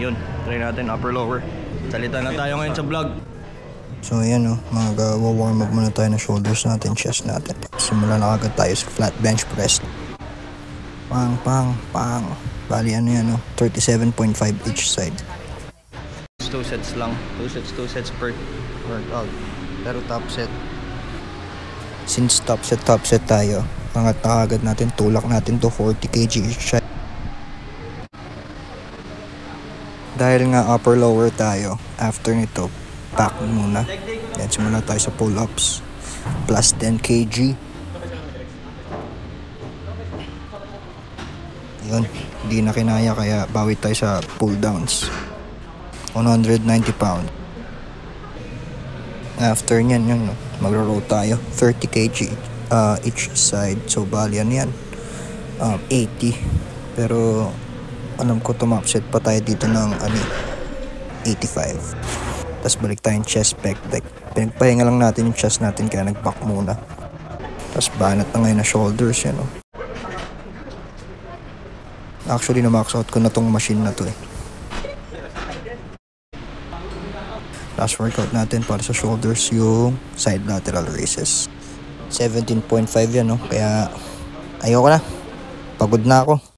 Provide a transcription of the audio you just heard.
Yun, try natin upper lower. Salita na tayo ngayon sa vlog. So ayan o, mag-warm up muna tayo ng shoulders natin, chest natin. Simula na agad tayo sa flat bench press. Pang. Bali ano yan o, 37.5 each side. 2 sets lang, 2 sets per workout. Pero top set. Since top set tayo, angat na agad natin, tulak natin to 40 kg each side. Dahil nga upper lower tayo, after nito, back muna. Yan, simula tayo sa pull-ups. Plus 10 kg. Yun, hindi na kinaya kaya bawi tayo sa pull-downs. 190 pound. After nyan, yun, magro-row tayo. 30 kg each side. So, bali yan. 80. Pero, alam ko tumapset pa tayo dito ng 85. Tapos balik tayong chest pec deck. Pinagpahinga lang natin yung chest natin kaya nag-back muna. Tapos banat na ngayon na shoulders yan. Actually na-max out ko na tong machine na to eh. Last workout natin para sa shoulders yung side lateral raises. 17.5 yan kaya ayoko na. Pagod na ako.